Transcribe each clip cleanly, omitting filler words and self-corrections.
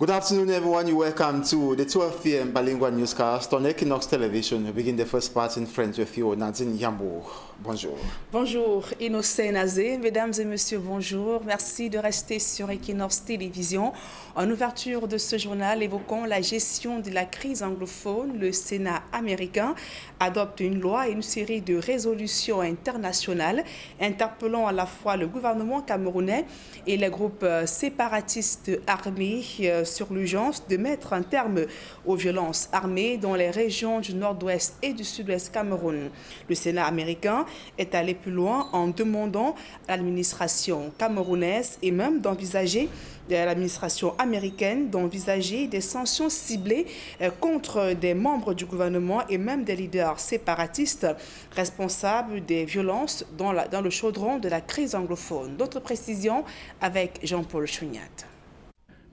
Good afternoon, everyone. You're welcome to the 12 p.m. bilingual newscast on Equinox Television. We begin the first part in French with you, Nadine Yambo. Bonjour. Bonjour, Innocent Nazé. Mesdames et messieurs, bonjour. Merci de rester sur Equinox Télévision. En ouverture de ce journal, évoquons la gestion de la crise anglophone. Le Sénat américain adopte une loi et une série de résolutions internationales interpellant à la fois le gouvernement camerounais et les groupes séparatistes armés sur l'urgence de mettre un terme aux violences armées dans les régions du nord-ouest et du sud-ouest Cameroun. Le Sénat américain est allé plus loin en demandant à l'administration camerounaise et même d'envisager l'administration américaine d'envisager des sanctions ciblées contre des membres du gouvernement et même des leaders séparatistes responsables des violences dans le chaudron de la crise anglophone. D'autres précisions avec Jean-Paul Chouignat.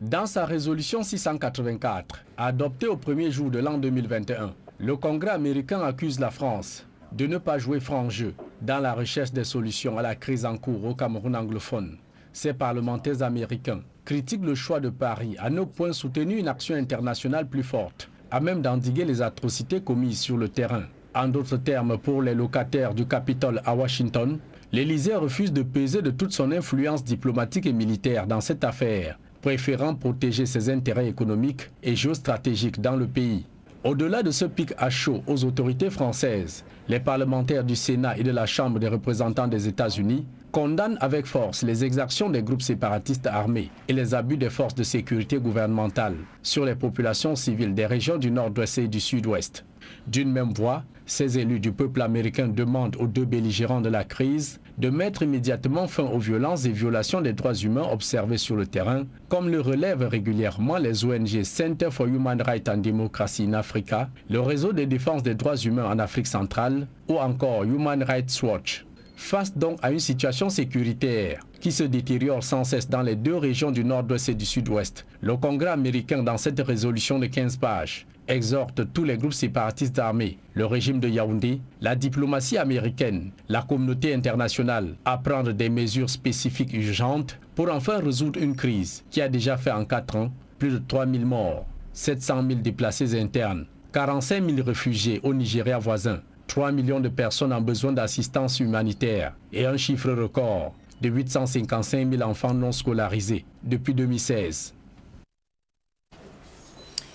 Dans sa résolution 684, adoptée au premier jour de l'an 2021, le Congrès américain accuse la France de ne pas jouer franc jeu dans la recherche des solutions à la crise en cours au Cameroun anglophone. Ces parlementaires américains critiquent le choix de Paris à ne point soutenir une action internationale plus forte, à même d'endiguer les atrocités commises sur le terrain. En d'autres termes, pour les locataires du Capitole à Washington, l'Élysée refuse de peser de toute son influence diplomatique et militaire dans cette affaire, préférant protéger ses intérêts économiques et géostratégiques dans le pays. Au-delà de ce pic à chaud aux autorités françaises, les parlementaires du Sénat et de la Chambre des représentants des États-Unis condamnent avec force les exactions des groupes séparatistes armés et les abus des forces de sécurité gouvernementales sur les populations civiles des régions du nord-ouest et du sud-ouest. D'une même voix, ces élus du peuple américain demandent aux deux belligérants de la crise de mettre immédiatement fin aux violences et violations des droits humains observées sur le terrain, comme le relèvent régulièrement les ONG Center for Human Rights and Democracy in Africa, le réseau de défense des droits humains en Afrique centrale ou encore Human Rights Watch. Face donc à une situation sécuritaire qui se détériore sans cesse dans les deux régions du nord-ouest et du sud-ouest, le Congrès américain, dans cette résolution de 15 pages, exhorte tous les groupes séparatistes armés, le régime de Yaoundé, la diplomatie américaine, la communauté internationale à prendre des mesures spécifiques urgentes pour enfin résoudre une crise qui a déjà fait en 4 ans plus de 3000 morts, 700 000 déplacés internes, 45 000 réfugiés au Nigeria voisin, 3 millions de personnes en besoin d'assistance humanitaire et un chiffre record de 855 000 enfants non scolarisés depuis 2016.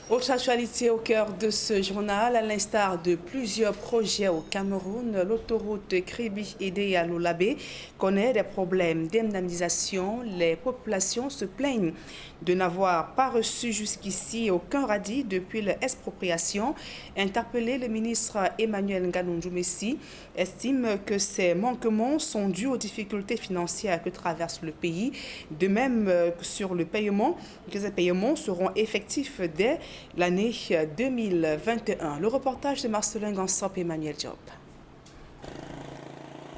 Autre actualité au cœur de ce journal, à l'instar de plusieurs projets au Cameroun, l'autoroute Kribi-Idé à Lolabé connaît des problèmes d'indemnisation. Les populations se plaignent de n'avoir pas reçu jusqu'ici aucun radis depuis l'expropriation. Interpellé, le ministre Emmanuel Ngannou-Messi estime que ces manquements sont dus aux difficultés financières que traverse le pays. De même sur le paiement, que ces paiements seront effectifs dès l'année 2021. Le reportage de Marcelin Gansop et Emmanuel Diop.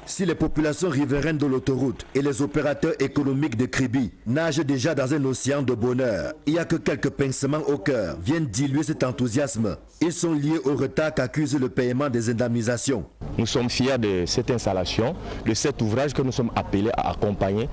Si les populations riveraines de l'autoroute et les opérateurs économiques de Kribi nagent déjà dans un océan de bonheur, il n'y a que quelques pincements au cœur viennent diluer cet enthousiasme. Ils sont liés au retard qu'accuse le paiement des indemnisations. Nous sommes fiers de cette installation, de cet ouvrage que nous sommes appelés à accompagner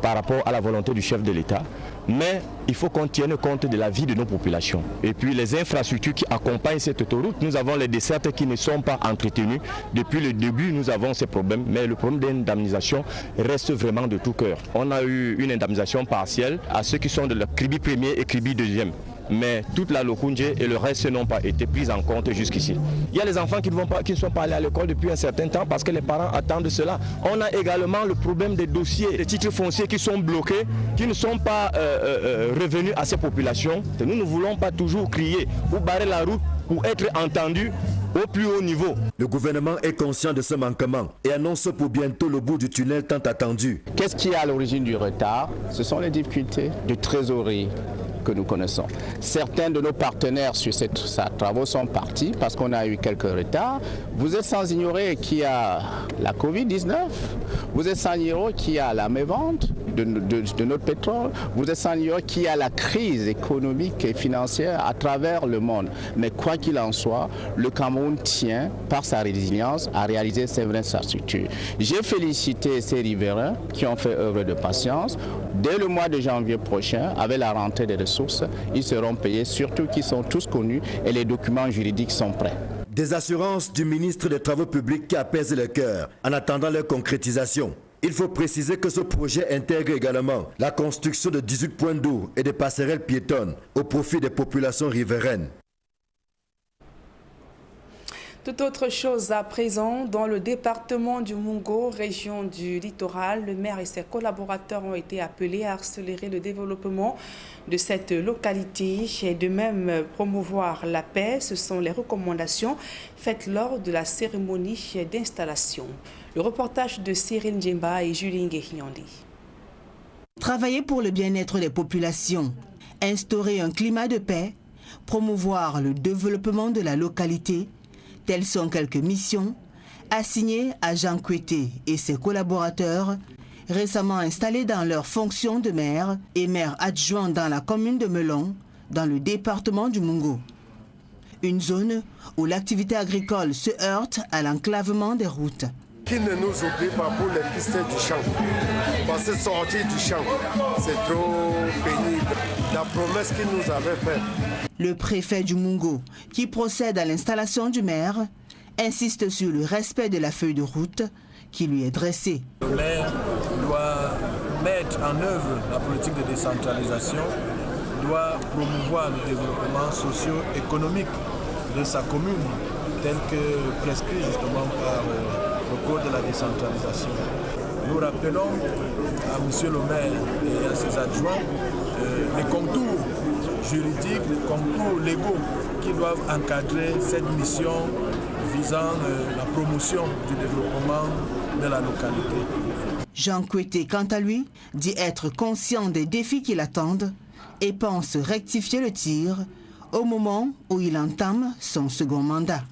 par rapport à la volonté du chef de l'État. Mais il faut qu'on tienne compte de la vie de nos populations. Et puis les infrastructures qui accompagnent cette autoroute, nous avons les dessertes qui ne sont pas entretenues. Depuis le début, nous avons ces problèmes, mais le problème d'indemnisation reste vraiment de tout cœur. On a eu une indemnisation partielle à ceux qui sont de la Kribi premier et Kribi deuxième. Mais toute la Lokoundje et le reste n'ont pas été pris en compte jusqu'ici. Il y a les enfants qui ne sont pas allés à l'école depuis un certain temps parce que les parents attendent cela. On a également le problème des dossiers, des titres fonciers qui sont bloqués, qui ne sont pas revenus à ces populations. Nous ne voulons pas toujours crier ou barrer la route pour être entendus au plus haut niveau. Le gouvernement est conscient de ce manquement et annonce pour bientôt le bout du tunnel tant attendu. Qu'est-ce qui est à l'origine du retard? Ce sont les difficultés de trésorerie que nous connaissons. Certains de nos partenaires sur ces travaux sont partis parce qu'on a eu quelques retards. Vous êtes sans ignorer qu'il y a la Covid-19, vous êtes sans ignorer qu'il y a la mévente de notre pétrole. Vous êtes sans ignorer qu'il y a la crise économique et financière à travers le monde. Mais quoi qu'il en soit, le Cameroun tient, par sa résilience, à réaliser ses vraies infrastructures. J'ai félicité ces riverains qui ont fait œuvre de patience. Dès le mois de janvier prochain, avec la rentrée des ressources, ils seront payés, surtout qu'ils sont tous connus et les documents juridiques sont prêts. Des assurances du ministre des Travaux publics qui apaisent le cœur en attendant leur concrétisation. Il faut préciser que ce projet intègre également la construction de 18 points d'eau et des passerelles piétonnes au profit des populations riveraines. Tout autre chose à présent, dans le département du Mungo, région du littoral, le maire et ses collaborateurs ont été appelés à accélérer le développement de cette localité et de même promouvoir la paix. Ce sont les recommandations faites lors de la cérémonie d'installation. Le reportage de Cyril Djemba et Julie Nguehiandi. Travailler pour le bien-être des populations, instaurer un climat de paix, promouvoir le développement de la localité, telles sont quelques missions assignées à Jean Kouété et ses collaborateurs, récemment installés dans leurs fonctions de maire et maire adjoint dans la commune de Melon, dans le département du Mungo. Une zone où l'activité agricole se heurte à l'enclavement des routes. Qui ne nous oublie pas pour les pistes du champ. Parce que sortir du champ, c'est trop pénible. La promesse qu'il nous avait faite. Le préfet du Mungo, qui procède à l'installation du maire, insiste sur le respect de la feuille de route qui lui est dressée. Le maire doit mettre en œuvre la politique de décentralisation, doit promouvoir le développement socio-économique de sa commune, tel que prescrit justement par le code de la décentralisation. Nous rappelons à M. le maire et à ses adjoints les contours juridiques, les contours légaux qui doivent encadrer cette mission visant la promotion du développement de la localité. Jean Kouété, quant à lui, dit être conscient des défis qui l'attendent et pense rectifier le tir au moment où il entame son second mandat.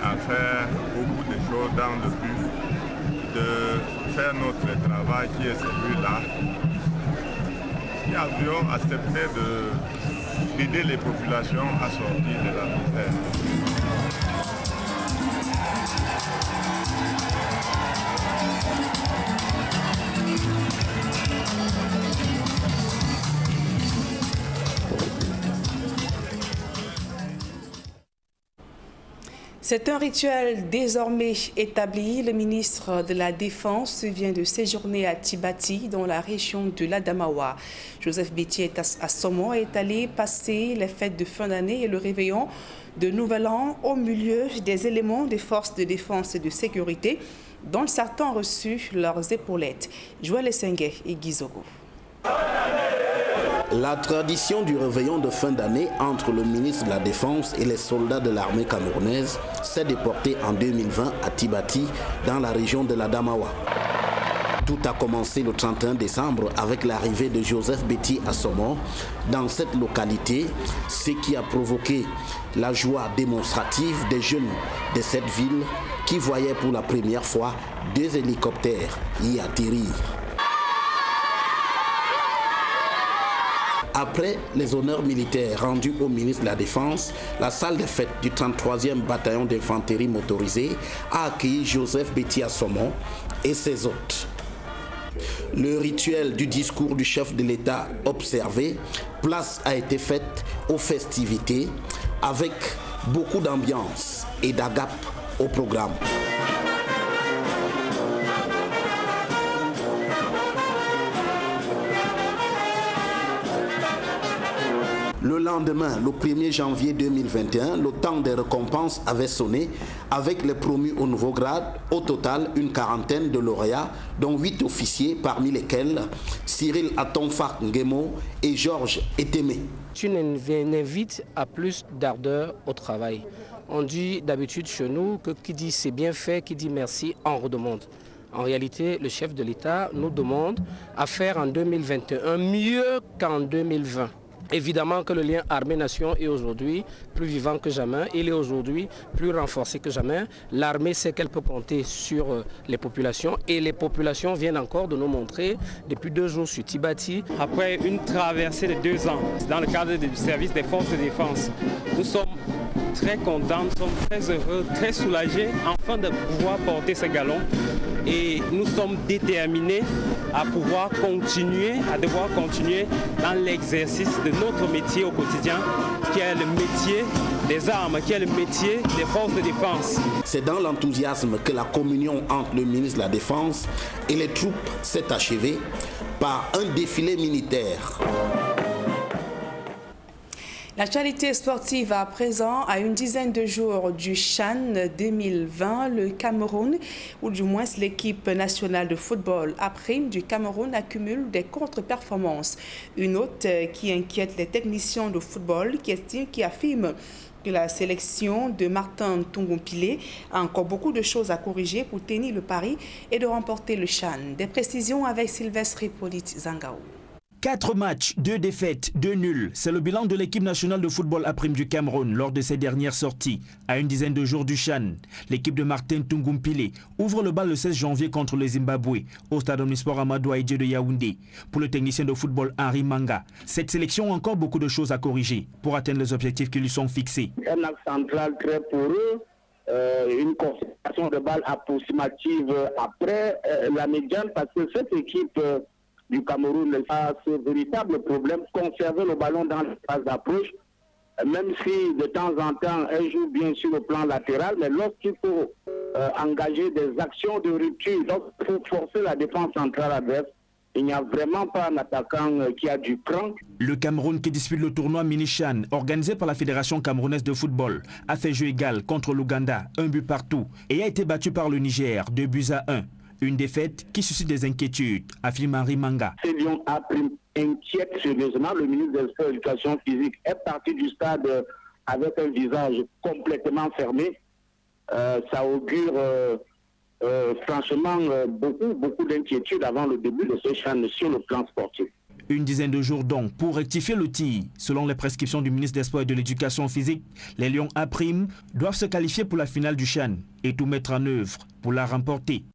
À faire beaucoup de choses dans le but de faire notre travail qui est celui-là. Nous avions accepté d'aider les populations à sortir de la misère. C'est un rituel désormais établi. Le ministre de la Défense vient de séjourner à Tibati, dans la région de l'Adamawa. Joseph Béti Assomo est allé passer les fêtes de fin d'année et le réveillon de Nouvel An au milieu des éléments des forces de défense et de sécurité, dont certains ont reçu leurs épaulettes. Joël Essengue et Gizogo. La tradition du réveillon de fin d'année entre le ministre de la Défense et les soldats de l'armée camerounaise s'est déportée en 2020 à Tibati, dans la région de l'Adamawa. Tout a commencé le 31 décembre avec l'arrivée de Joseph Béti Assomo dans cette localité, ce qui a provoqué la joie démonstrative des jeunes de cette ville qui voyaient pour la première fois 2 hélicoptères y atterrir. Après les honneurs militaires rendus au ministre de la Défense, la salle des fêtes du 33e bataillon d'infanterie motorisée a accueilli Joseph Béti Assomo et ses hôtes. Le rituel du discours du chef de l'État observé, place a été faite aux festivités avec beaucoup d'ambiance et d'agape au programme. Le lendemain, le 1er janvier 2021, le temps des récompenses avait sonné avec les promus au nouveau grade. Au total, une quarantaine de lauréats, dont 8 officiers, parmi lesquels Cyril Atonfak Ngemo et Georges Etemé. Tu nous invites à plus d'ardeur au travail. On dit d'habitude chez nous que qui dit c'est bien fait, qui dit merci, en redemande. En réalité, le chef de l'État nous demande à faire en 2021 mieux qu'en 2020. Évidemment que le lien armée-nation est aujourd'hui plus vivant que jamais, il est aujourd'hui plus renforcé que jamais. L'armée sait qu'elle peut compter sur les populations et les populations viennent encore de nous montrer depuis 2 jours sur Tibati. Après une traversée de 2 ans dans le cadre du service des forces de défense, nous sommes très contents, nous sommes très heureux, très soulagés enfin de pouvoir porter ce galon et nous sommes déterminés à pouvoir continuer, à devoir continuer dans l'exercice de notre métier au quotidien, qui est le métier des armes, qui est le métier des forces de défense. C'est dans l'enthousiasme que la communion entre le ministre de la Défense et les troupes s'est achevée par un défilé militaire. L'actualité sportive à présent, à une dizaine de jours du CHAN 2020, le Cameroun, ou du moins l'équipe nationale de football APRIM du Cameroun accumule des contre-performances. Une note qui inquiète les techniciens de football qui affirment que la sélection de Martin Tungumpile a encore beaucoup de choses à corriger pour tenir le pari et de remporter le CHAN. Des précisions avec Sylvestre Hippolyte Zangao. 4 matchs, 2 défaites, 2 nuls. C'est le bilan de l'équipe nationale de football APRIM du Cameroun lors de ses dernières sorties. À une dizaine de jours du CHAN, l'équipe de Martin Tungumpile ouvre le bal le 16 janvier contre le Zimbabwe au stade omnisport Amadou Ahidjo de Yaoundé. Pour le technicien de football Henri Manga, cette sélection a encore beaucoup de choses à corriger pour atteindre les objectifs qui lui sont fixés. Un axe central très poreux, une concentration de balles approximative après la médiane, parce que cette équipe du Cameroun a ce véritable problème, conserver le ballon dans la phase d'approche, même si de temps en temps elle joue bien sur le plan latéral, mais lorsqu'il faut engager des actions de rupture, donc il faut forcer la défense centrale adverse, il n'y a vraiment pas un attaquant qui a du cran. Le Cameroun qui dispute le tournoi Mini-Chan, organisé par la Fédération camerounaise de football, a fait jeu égal contre l'Ouganda, 1 but partout, et a été battu par le Niger, 2-1. Une défaite qui suscite des inquiétudes, affirme Henri Manga. Ce Lion APRIM inquiète sérieusement. Le ministre de l'Éducation physique est parti du stade avec un visage complètement fermé. Ça augure franchement beaucoup d'inquiétudes avant le début de ce CHAN sur le plan sportif. Une dizaine de jours donc pour rectifier le tir. Selon les prescriptions du ministre des Sports et de l'Éducation physique, les Lions APRIM doivent se qualifier pour la finale du CHAN et tout mettre en œuvre pour la remporter.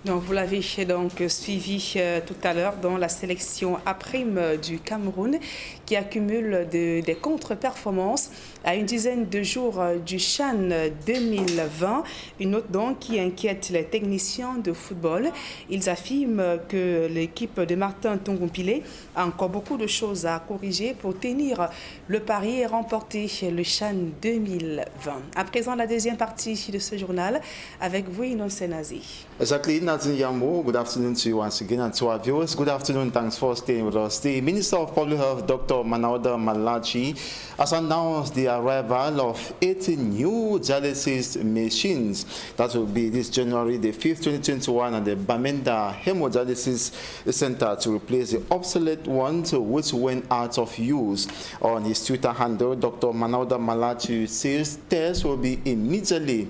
Donc, vous l'avez donc suivi tout à l'heure dans la sélection APRIM du Cameroun qui accumule des contre-performances à une dizaine de jours du CHAN 2020. Une note donc qui inquiète les techniciens de football. Ils affirment que l'équipe de Martin Tungumpile a encore beaucoup de choses à corriger pour tenir le pari et remporter le CHAN 2020. À présent, la deuxième partie de ce journal avec vous, Innocent Nazi. Exactly, Nazin Yambo. Good afternoon to you once again and to our viewers. Good afternoon, thanks for staying with us. The Minister of Public Health, Dr. Manawda Malachi, has announced the arrival of 80 new dialysis machines. That will be this January the 5th, 2021 at the Bamenda Hemodialysis Center to replace the obsolete ones which went out of use. On his Twitter handle, Dr. Manawda Malachi says tests will be immediately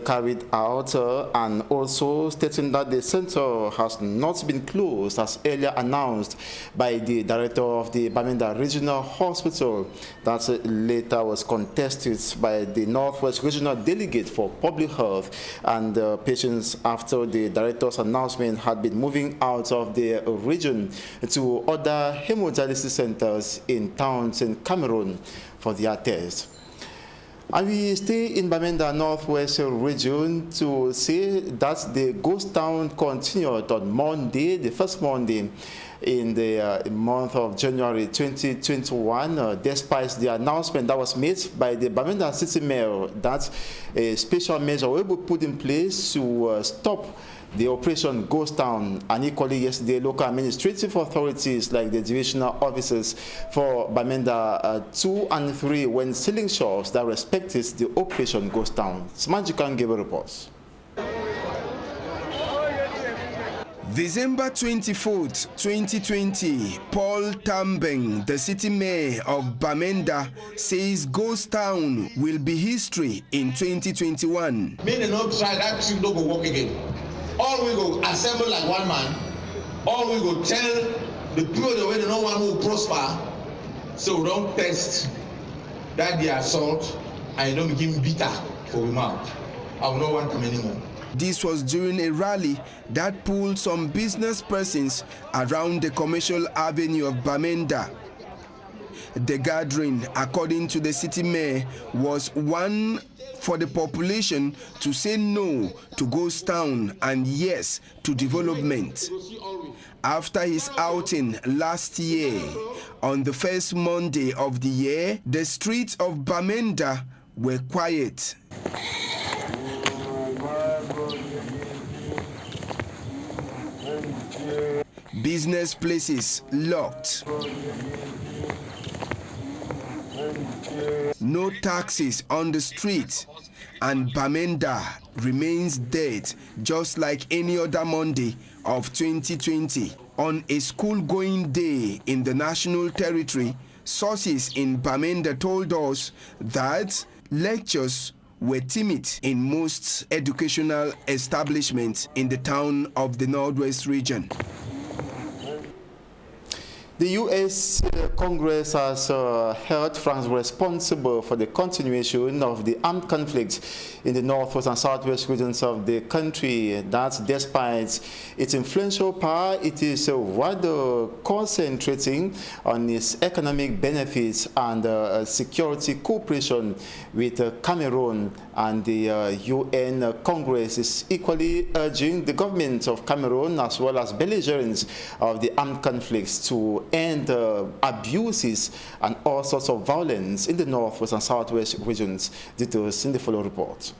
carried out and also stating that the center has not been closed as earlier announced by the director of the Bamenda Regional Hospital. That later was contested by the Northwest Regional Delegate for Public Health and patients after the director's announcement had been moving out of the region to other hemodialysis centers in towns in Cameroon for their tests. And we stay in Bamenda Northwest region to say that the ghost town continued on Monday, the first Monday in the month of January 2021, despite the announcement that was made by the Bamenda City Mayor that a special measure will be put in place to stop the operation Ghost Town, and equally yesterday local administrative authorities like the divisional officers for Bamenda 2 and 3 when selling shops that respected the operation Ghost Town. Smajikan gave a report. December 24th, 2020, Paul Tambeng, the city mayor of Bamenda, says Ghost Town will be history in 2021. Many no try that thing don't go work again. All we go assemble like one man, all we go tell the period when no one will prosper, so we don't test that they are salt and you don't begin bitter for the mouth. I will not want them anymore. This was during a rally that pulled some business persons around the commercial avenue of Bamenda. The gathering, according to the city mayor, was one for the population to say no to ghost town and yes to development. After his outing last year, on the first Monday of the year, the streets of Bamenda were quiet. Business places locked. No taxis on the street, and Bamenda remains dead just like any other Monday of 2020. On a school-going day in the national territory, sources in Bamenda told us that lectures were timid in most educational establishments in the town of the Northwest region. The U.S. Congress has held France responsible for the continuation of the armed conflict in the northwest and southwest regions of the country. That despite its influential power, it is rather concentrating on its economic benefits and security cooperation with Cameroon. And the UN Congress is equally urging the government of Cameroon as well as belligerents of the armed conflicts to end abuses and all sorts of violence in the northwest and southwest regions. Details in the following report.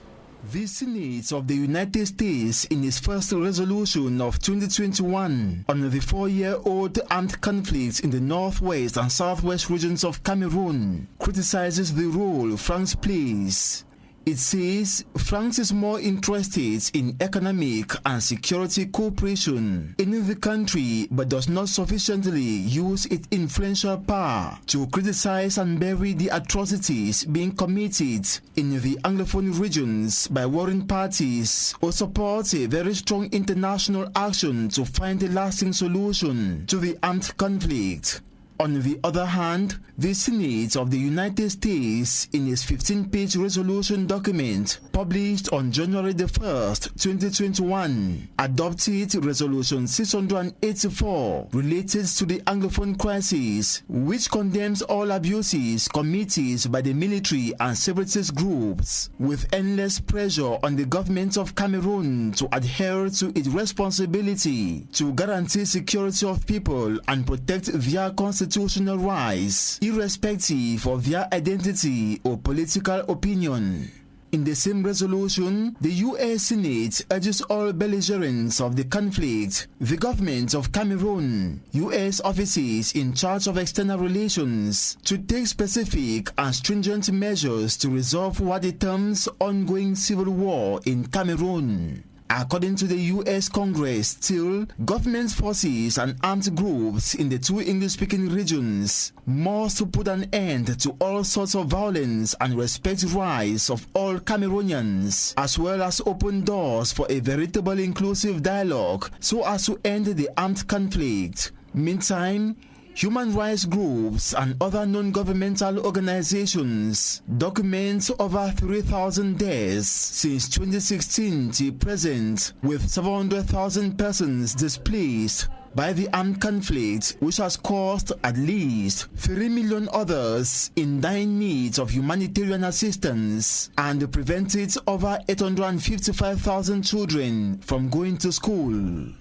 The Senate of the United States, in its first resolution of 2021 on the 4-year-old armed conflicts in the northwest and southwest regions of Cameroon, criticizes the role France plays. It says France is more interested in economic and security cooperation in the country, but does not sufficiently use its influential power to criticize and bury the atrocities being committed in the Anglophone regions by warring parties, or support a very strong international action to find a lasting solution to the armed conflict. On the other hand, the Senate of the United States, in its 15-page resolution document published on January 1st, 2021, adopted Resolution 684 related to the Anglophone crisis, which condemns all abuses committed by the military and separatist groups, with endless pressure on the government of Cameroon to adhere to its responsibility to guarantee security of people and protect their constitutional rights, irrespective of their identity or political opinion. In the same resolution, the U.S. Senate urges all belligerents of the conflict, the government of Cameroon, U.S. offices in charge of external relations, to take specific and stringent measures to resolve what it terms ongoing civil war in Cameroon. According to the U.S. Congress, still, government forces and armed groups in the two English-speaking regions must put an end to all sorts of violence and respect rights of all Cameroonians, as well as open doors for a veritable inclusive dialogue so as to end the armed conflict. Meantime, human rights groups and other non-governmental organizations document over 3,000 deaths since 2016 to present, with 700,000 persons displaced by the armed conflict, which has caused at least 3 million others in dire need of humanitarian assistance and prevented over 855,000 children from going to school.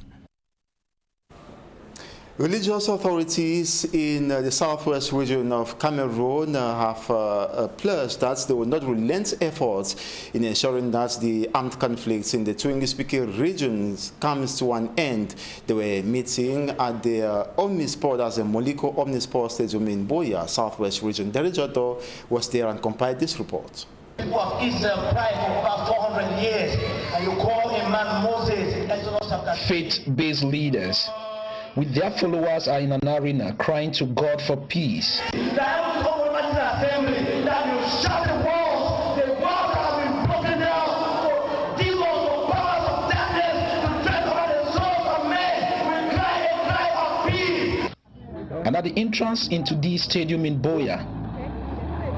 Religious authorities in the southwest region of Cameroon have pledged that they will not relent efforts in ensuring that the armed conflicts in the two English-speaking regions comes to an end. They were meeting at the Omnisport, as a Moliko Omnisport Stadium in Boya, southwest region. Derek Jotto was there and compiled this report. People of Israel cried for over 400 years, and you call a man Moses, Exodus chapter. Faith-based leaders with their followers are in an arena crying to God for peace. And at the entrance into the stadium in Buea,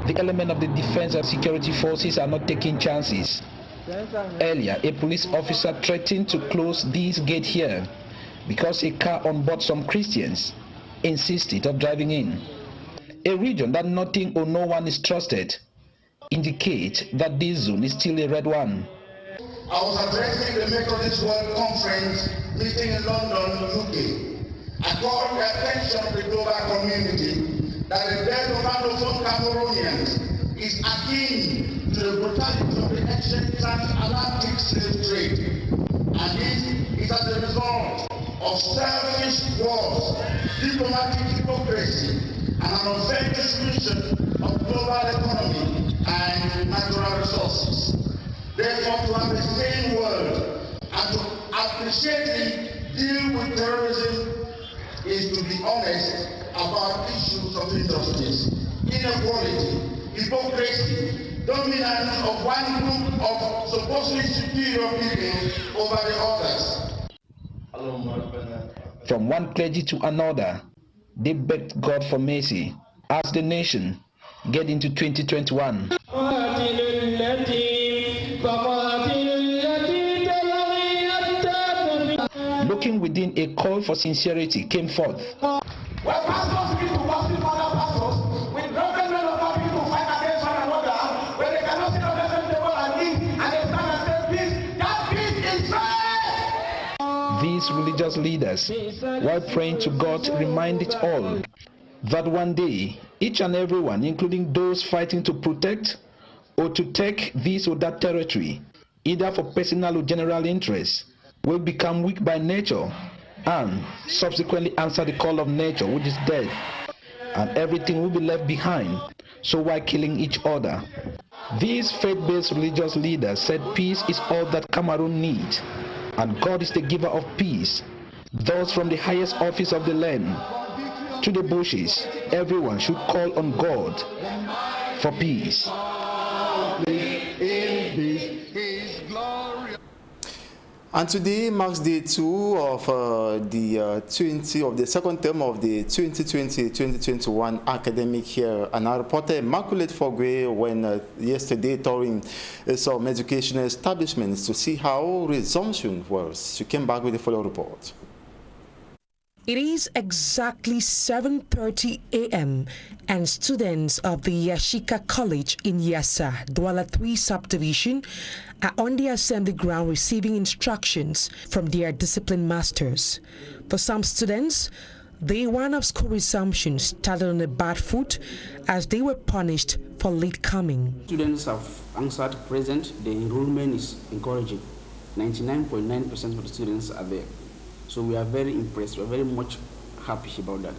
the element of the defense and security forces are not taking chances. Earlier, a police officer threatened to close this gate here because a car on board some Christians insisted on driving in. A region that nothing or no one is trusted indicates that this zone is still a red one. I was addressing the Methodist World Conference meeting in London, UK. I called the attention of the global community that the death of Anglophone Cameroonians is akin to the brutality of the ancient transatlantic slave trade. And this is as a result of selfish wars, diplomatic hypocrisy, and an unfair distribution of global economy and natural resources. Therefore, to have a sane world and to appreciably deal with terrorism is to be honest about issues of injustice, inequality, hypocrisy, dominance of one group of supposedly superior people over the others. From one clergy to another, they begged God for mercy as the nation get into 2021. Looking within, a call for sincerity came forth. When pastors need to worship other pastors, when broken men of God people fight against one another, when they cannot sit on the same table and eat, and they stand and say peace, that peace is fair. These religious leaders, while praying to God, reminded all that one day, each and everyone, including those fighting to protect or to take this or that territory, either for personal or general interest, will become weak by nature and subsequently answer the call of nature, which is death, and everything will be left behind. So why killing each other? These faith-based religious leaders said peace is all that Cameroon needs, and God is the giver of peace. Thus, from the highest office of the land to the bushes, everyone should call on God for peace. And today marks day 2 of the second term of the 2020-2021 academic year. And our reporter Immaculate Fogwe went yesterday touring some educational establishments to see how resumption was. She came back with the following report. It is exactly 7:30 a.m. and students of the Yashika College in Yassa, Douala 3 subdivision, are on the assembly ground receiving instructions from their discipline masters. For some students, day 1 of school resumption started on a bad foot as they were punished for late coming. Students have answered present. The enrollment is encouraging. 99.9% of the students are there. So we are very impressed. We are very much happy about that.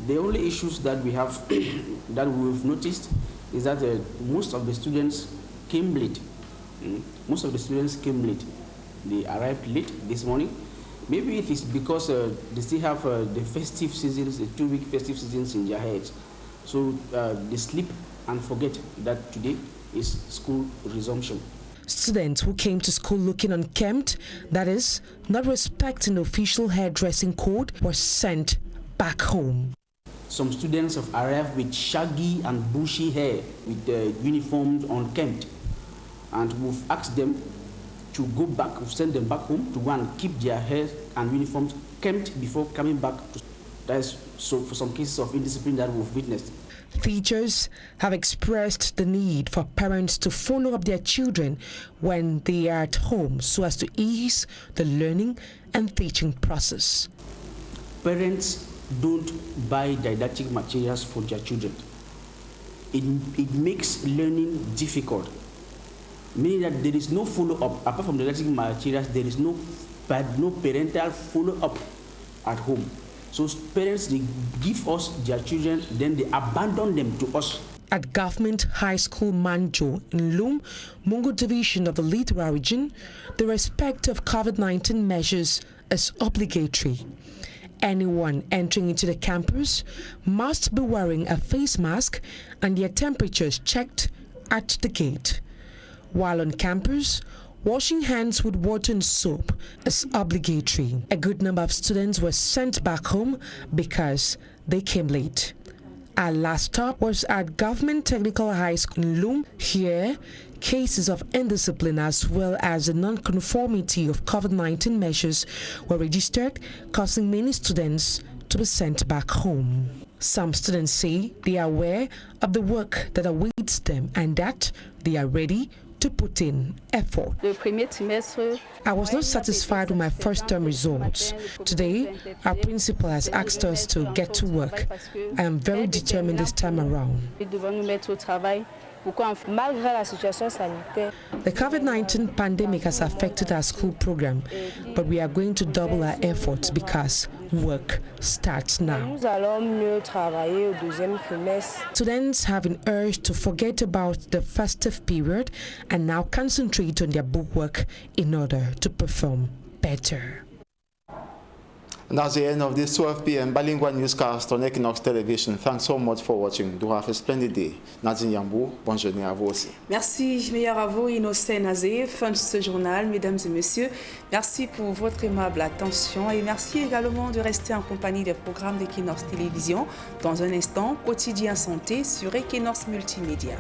The only issues that we have that we've noticed is that most of the students came late. Most of the students came late. They arrived late this morning. Maybe it is because they still have the festive seasons, the 2-week festive seasons in their heads. So they sleep and forget that today is school resumption. Students who came to school looking unkempt, that is, not respecting official hairdressing code, were sent back home. Some students have arrived with shaggy and bushy hair, with uniforms unkempt. And we've asked them to go back, we've sent them back home to go and keep their hair and uniforms kempt before coming back. That is so for some cases of indiscipline that we've witnessed. Teachers have expressed the need for parents to follow up their children when they are at home so as to ease the learning and teaching process. Parents don't buy didactic materials for their children. It makes learning difficult, meaning that there is no follow-up. Apart from didactic materials, there is no parental follow-up at home. So parents, they give us their children, then they abandon them to us. At Government High School Manjo in Loom, Mungo Division of the Littoral region, the respect of COVID-19 measures is obligatory. Anyone entering into the campus must be wearing a face mask and their temperatures checked at the gate. While on campus, washing hands with water and soap is obligatory. A good number of students were sent back home because they came late. Our last stop was at Government Technical High School in Loom. Here, cases of indiscipline as well as the non-conformity of COVID-19 measures were registered, causing many students to be sent back home. Some students say they are aware of the work that awaits them and that they are ready to put in effort. I was not satisfied with my first term results. Today, our principal has asked us to get to work. I am very determined this time around. The COVID-19 pandemic has affected our school program, but we are going to double our efforts because work starts now. Students have been urged to forget about the festive period and now concentrate on their bookwork in order to perform better. And that's the end of this 12 p.m. bilingual newscast on Equinox Television. Thanks so much for watching. Do have a splendid day. Nadine Yambou, bonne journée à vous aussi. Merci, meilleur à vous, Innocent Nazé. Fin de ce journal, mesdames et messieurs. Merci pour votre aimable attention et merci également de rester en compagnie des programmes d'Equinox Télévision. Dans un instant, Quotidien Santé sur Equinox Multimédia.